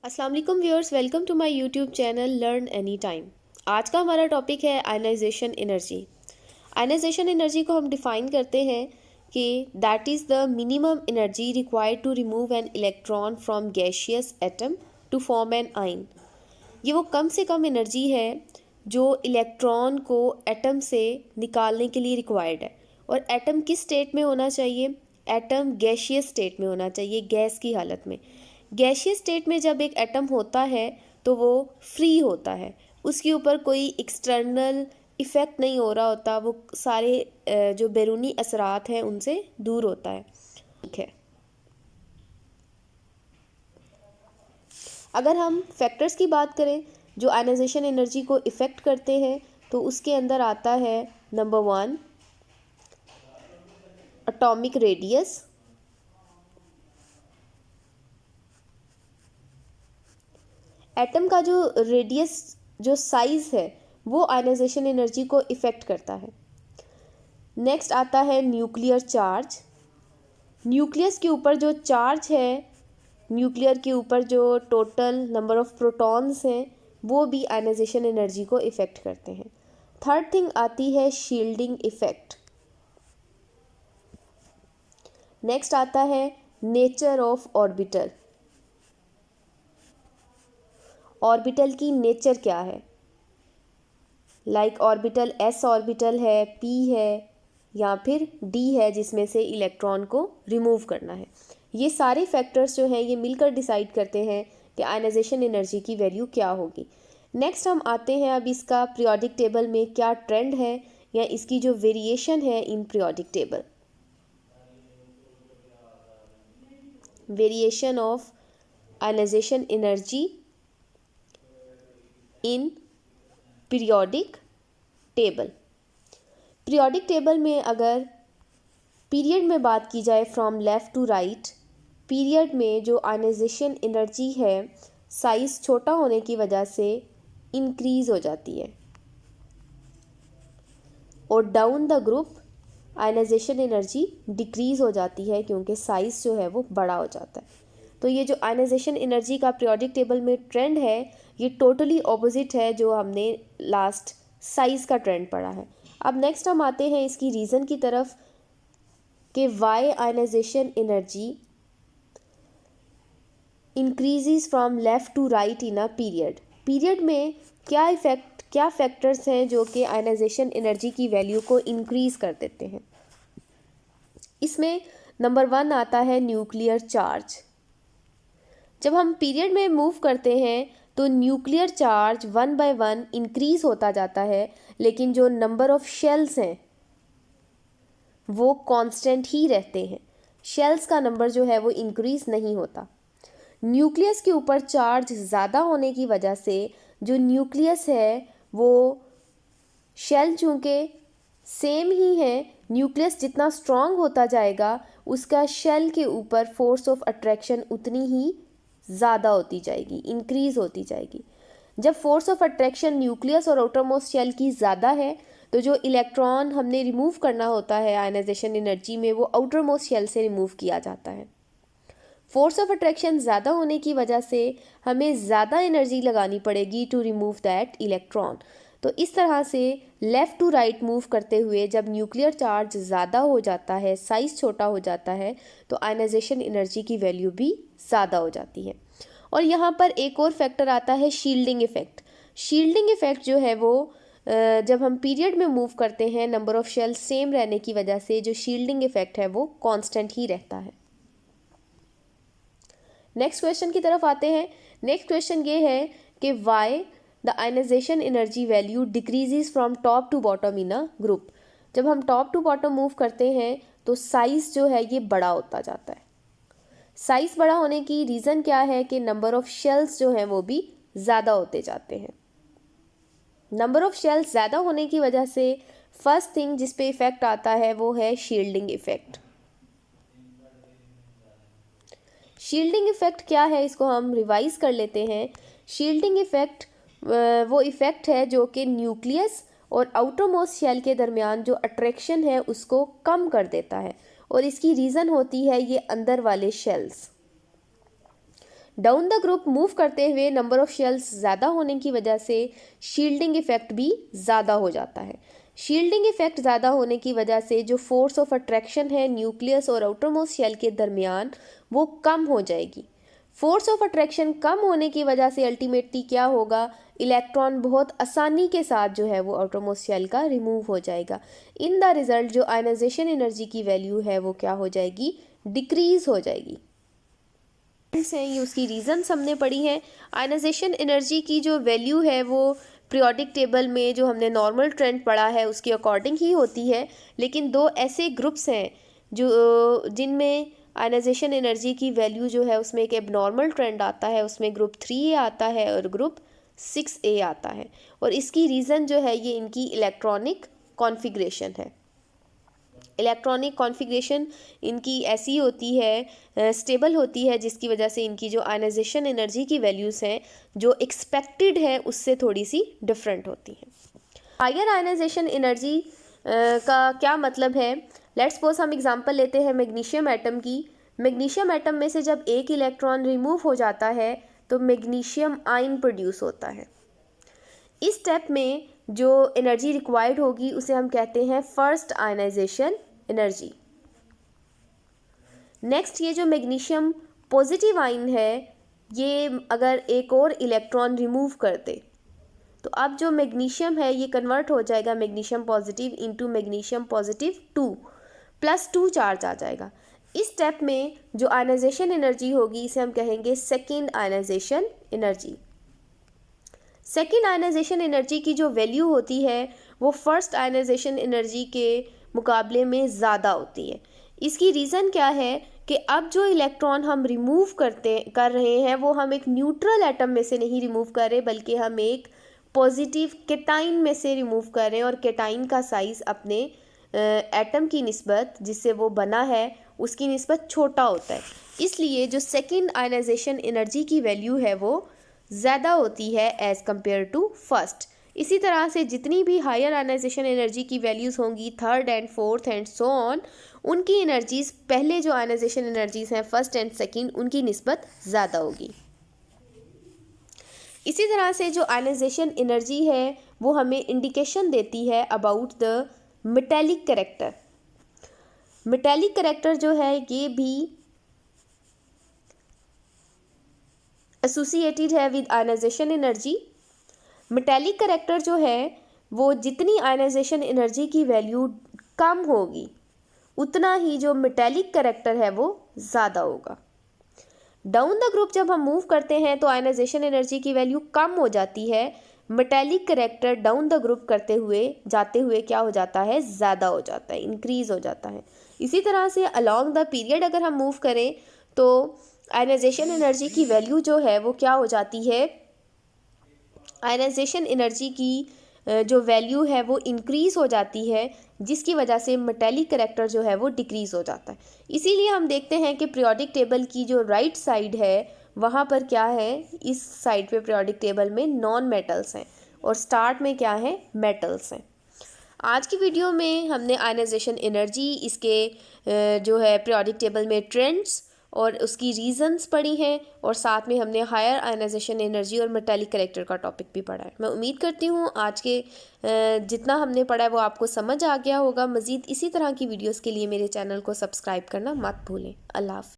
अस्सलाम वालेकुम viewers, welcome to my YouTube channel learn any time. आज का हमारा टॉपिक है आयनाइजेशन एनर्जी। आयनाइजेशन एनर्जी को हम डिफाइन करते हैं कि that is the minimum energy required to remove an electron from gaseous atom to form an ion. ये वो कम से कम एनर्जी है जो इलेक्ट्रॉन को एटम से निकालने के लिए रिक्वायर्ड है। और एटम किस स्टेट में होना चाहिए? एटम गैशियस स्टेट में होना चाहिए, गैस की हालत में। गैशियस स्टेट में जब एक एटम होता है तो वो फ्री होता है, उसके ऊपर कोई एक्सटर्नल इफ़ेक्ट नहीं हो रहा होता, वो सारे जो बैरूनी असरात हैं उनसे दूर होता है। ठीक है, अगर हम फैक्टर्स की बात करें जो आयनाइजेशन एनर्जी को इफ़ेक्ट करते हैं तो उसके अंदर आता है नंबर 1 एटॉमिक रेडियस। एटम का जो रेडियस, जो साइज़ है, वो आयनाइजेशन एनर्जी को इफ़ेक्ट करता है। नेक्स्ट आता है न्यूक्लियर चार्ज। न्यूक्लियस के ऊपर जो चार्ज है, न्यूक्लियर के ऊपर जो टोटल नंबर ऑफ प्रोटॉन्स हैं, वो भी आयनाइजेशन एनर्जी को इफ़ेक्ट करते हैं। थर्ड थिंग आती है शील्डिंग इफ़ेक्ट। नेक्स्ट आता है नेचर ऑफ ऑर्बिटल। ऑर्बिटल की नेचर क्या है? लाइक ऑर्बिटल एस ऑर्बिटल है, पी है, या फिर डी है जिसमें से इलेक्ट्रॉन को रिमूव करना है। ये सारे फैक्टर्स जो हैं ये मिलकर डिसाइड करते हैं कि आयनाइजेशन एनर्जी की वैल्यू क्या होगी। नेक्स्ट हम आते हैं अब इसका पीरियोडिक टेबल में क्या ट्रेंड है या इसकी जो वेरिएशन है in periodic table. Variation of ionization energy in periodic table. Periodic table में अगर पीरियड में बात की जाए from left to right, period में जो आयनाइजेशन एनर्जी है साइज़ छोटा होने की वजह से इंक्रीज़ हो जाती है, और down the group ionization energy decrease हो जाती है क्योंकि साइज़ जो है वो बड़ा हो जाता है। तो ये जो आयनाइजेशन एनर्जी का पीरियोडिक टेबल में ट्रेंड है ये टोटली ऑपोजिट है जो हमने लास्ट साइज़ का ट्रेंड पढ़ा है। अब नेक्स्ट हम आते हैं इसकी रीज़न की तरफ कि why ionization energy increases from left to right in a period. Period में क्या फैक्टर्स हैं जो कि आयनाइजेशन एनर्जी की वैल्यू को इंक्रीज़ कर देते हैं? इसमें नंबर 1 आता है न्यूक्लियर चार्ज। जब हम पीरियड में मूव करते हैं तो न्यूक्लियर चार्ज 1 बाय 1 इंक्रीज़ होता जाता है, लेकिन जो नंबर ऑफ शेल्स हैं वो कांस्टेंट ही रहते हैं। शेल्स का नंबर जो है वो इंक्रीज़ नहीं होता। न्यूक्लियस के ऊपर चार्ज ज़्यादा होने की वजह से जो न्यूक्लियस है वो, शेल चूँकि सेम ही है, न्यूक्लियस जितना स्ट्रॉन्ग होता जाएगा उसका शेल के ऊपर फोर्स ऑफ अट्रैक्शन उतनी ही ज़्यादा होती जाएगी, इंक्रीज़ होती जाएगी। जब फोर्स ऑफ अट्रैक्शन न्यूक्लियस और आउटरमोस्ट शेल की ज़्यादा है तो जो इलेक्ट्रॉन हमने रिमूव करना होता है आयनाइजेशन एनर्जी में वो आउटरमोस्ट शेल से रिमूव किया जाता है। फोर्स ऑफ अट्रैक्शन ज़्यादा होने की वजह से हमें ज़्यादा एनर्जी लगानी पड़ेगी टू रिमूव दैट इलेक्ट्रॉन। तो इस तरह से लेफ़्ट टू राइट मूव करते हुए जब न्यूक्लियर चार्ज ज़्यादा हो जाता है, साइज़ छोटा हो जाता है, तो आयनाइजेशन एनर्जी की वैल्यू भी ज़्यादा हो जाती है। और यहाँ पर एक और फैक्टर आता है शील्डिंग इफ़ेक्ट। शील्डिंग इफ़ेक्ट जो है वो जब हम पीरियड में मूव करते हैं नंबर ऑफ़ शेल सेम रहने की वजह से जो शील्डिंग इफ़ेक्ट है वो कांस्टेंट ही रहता है। नेक्स्ट क्वेश्चन की तरफ आते हैं। नेक्स्ट क्वेश्चन ये है कि why the ionization energy value decreases from top to bottom in a group. जब हम टॉप टू बॉटम मूव करते हैं तो साइज़ जो है ये बड़ा होता जाता है। साइज़ बड़ा होने की रीज़न क्या है कि नंबर ऑफ़ शेल्स जो हैं वो भी ज़्यादा होते जाते हैं। नंबर ऑफ़ शेल्स ज़्यादा होने की वजह से फर्स्ट थिंग जिस पे इफ़ेक्ट आता है वो है शील्डिंग इफ़ेक्ट। शील्डिंग इफ़ेक्ट क्या है इसको हम रिवाइज कर लेते हैं। शील्डिंग इफ़ेक्ट वो इफ़ेक्ट है जो कि न्यूक्लियस और आउटरमोस्ट शेल के दरमियान जो अट्रैक्शन है उसको कम कर देता है, और इसकी रीज़न होती है ये अंदर वाले shells. Down the group move करते हुए नंबर ऑफ शेल्स ज़्यादा होने की वजह से शील्डिंग इफेक्ट भी ज़्यादा हो जाता है। शील्डिंग इफेक्ट ज़्यादा होने की वजह से जो फोर्स ऑफ अट्रैक्शन है न्यूक्लियस और आउटरमोस्ट शेल के दरमियान वो कम हो जाएगी। फोर्स ऑफ अट्रैक्शन कम होने की वजह से अल्टीमेटली क्या होगा, इलेक्ट्रॉन बहुत आसानी के साथ जो है वो आउटरमोस्ट शेल का रिमूव हो जाएगा। इन द रिजल्ट जो आयनाइजेशन एनर्जी की वैल्यू है वो क्या हो जाएगी, डिक्रीज हो जाएगी। ये उसकी रीजंस हमने पढ़ी हैं। आयनाइजेशन एनर्जी की जो वैल्यू है वो पीरियोडिक टेबल में जो हमने नॉर्मल ट्रेंड पढ़ा है उसके अकॉर्डिंग ही होती है, लेकिन दो ऐसे ग्रुप्स हैं जो जिनमें आयनाइजेशन एनर्जी की वैल्यू जो है उसमें एक एबनॉर्मल ट्रेंड आता है, उसमें ग्रुप 3A आता है और ग्रुप 6A आता है। और इसकी रीज़न जो है ये इनकी इलेक्ट्रॉनिक कॉन्फ़िगरेशन है। इलेक्ट्रॉनिक कॉन्फ़िगरेशन इनकी ऐसी होती है, स्टेबल होती है, जिसकी वजह से इनकी जो आयनाइजेशन एनर्जी की वैल्यूज़ हैं जो एक्सपेक्टेड है उससे थोड़ी सी डिफरेंट होती हैं। हायर आयनाइजेशन एनर्जी का क्या मतलब है, लेट्स सपोज हम एग्जांपल लेते हैं मैग्नीशियम एटम की। मैग्नीशियम एटम में से जब एक इलेक्ट्रॉन रिमूव हो जाता है तो मैग्नीशियम आयन प्रोड्यूस होता है। इस स्टेप में जो एनर्जी रिक्वायर्ड होगी उसे हम कहते हैं फर्स्ट आयनाइजेशन एनर्जी। नेक्स्ट ये जो मैग्नीशियम पॉजिटिव आयन है ये अगर एक और इलेक्ट्रॉन रिमूव कर दे तो अब जो मैग्नीशियम है ये कन्वर्ट हो जाएगा magnesium positive into magnesium positive 2 +2 charge आ जाएगा। इस स्टेप में जो आयनाइजेशन एनर्जी होगी इसे हम कहेंगे second ionization energy. Second ionization energy की जो वैल्यू होती है वो फर्स्ट आयनाइजेशन एनर्जी के मुकाबले में ज़्यादा होती है। इसकी रीज़न क्या है कि अब जो इलेक्ट्रॉन हम रिमूव कर रहे हैं वो हम एक न्यूट्रल एटम में से नहीं रिमूव कर रहे बल्कि हम एक पॉजिटिव केटाइन में से रिमूव कर रहे हैं, और केटाइन का साइज़ अपने एटम की निस्बत जिससे वो बना है उसकी निस्बत छोटा होता है। इसलिए जो सेकेंड आयनाइजेशन एनर्जी की वैल्यू है वो ज़्यादा होती है एज़ कम्पेयर टू फर्स्ट। इसी तरह से जितनी भी हायर आयनाइजेशन एनर्जी की वैल्यूज़ होंगी third and fourth and so on, उनकी एनर्जीज़ पहले जो आयनाइजेशन एनर्जीज़ हैं फर्स्ट एंड सेकेंड उनकी निस्बत ज़्यादा होगी। इसी तरह से जो आयनाइजेशन एनर्जी है वो हमें इंडिकेशन देती है about the metallic character. Metallic character जो है ये भी एसोसिएटेड है with ionization energy. Metallic character जो है वो जितनी आयनाइजेशन एनर्जी की वैल्यू कम होगी उतना ही जो मेटेलिक कैरेक्टर है वो ज़्यादा होगा। डाउन द ग्रुप जब हम मूव करते हैं तो आयनाइजेशन एनर्जी की वैल्यू कम हो जाती है, metallic character down the group जाते हुए क्या हो जाता है, ज़्यादा हो जाता है, इंक्रीज़ हो जाता है। इसी तरह से अलॉन्ग द पीरियड अगर हम मूव करें तो आयनाइजेशन एनर्जी की वैल्यू जो है वो क्या हो जाती है, आयनाइजेशन एनर्जी की जो वैल्यू है वो इंक्रीज़ हो जाती है, जिसकी वजह से मेटेलिक कैरेक्टर जो है वो डिक्रीज़ हो जाता है। इसीलिए हम देखते हैं कि पीरियोडिक टेबल की जो राइट साइड है वहाँ पर क्या है, इस साइड पे पीरियोडिक टेबल में नॉन मेटल्स हैं और स्टार्ट में क्या है, मेटल्स हैं। आज की वीडियो में हमने आयनाइजेशन एनर्जी, इसके जो है पीरियोडिक टेबल में ट्रेंड्स और उसकी रीजंस पढ़ी हैं, और साथ में हमने हायर आयनाइजेशन एनर्जी और मेटेलिक कैरेक्टर का टॉपिक भी पढ़ा है। मैं उम्मीद करती हूँ आज के जितना हमने पढ़ा है वो आपको समझ आ गया होगा। मज़ीद इसी तरह की वीडियोस के लिए मेरे चैनल को सब्सक्राइब करना मत भूलें। अल्लाह हाफ़िज़।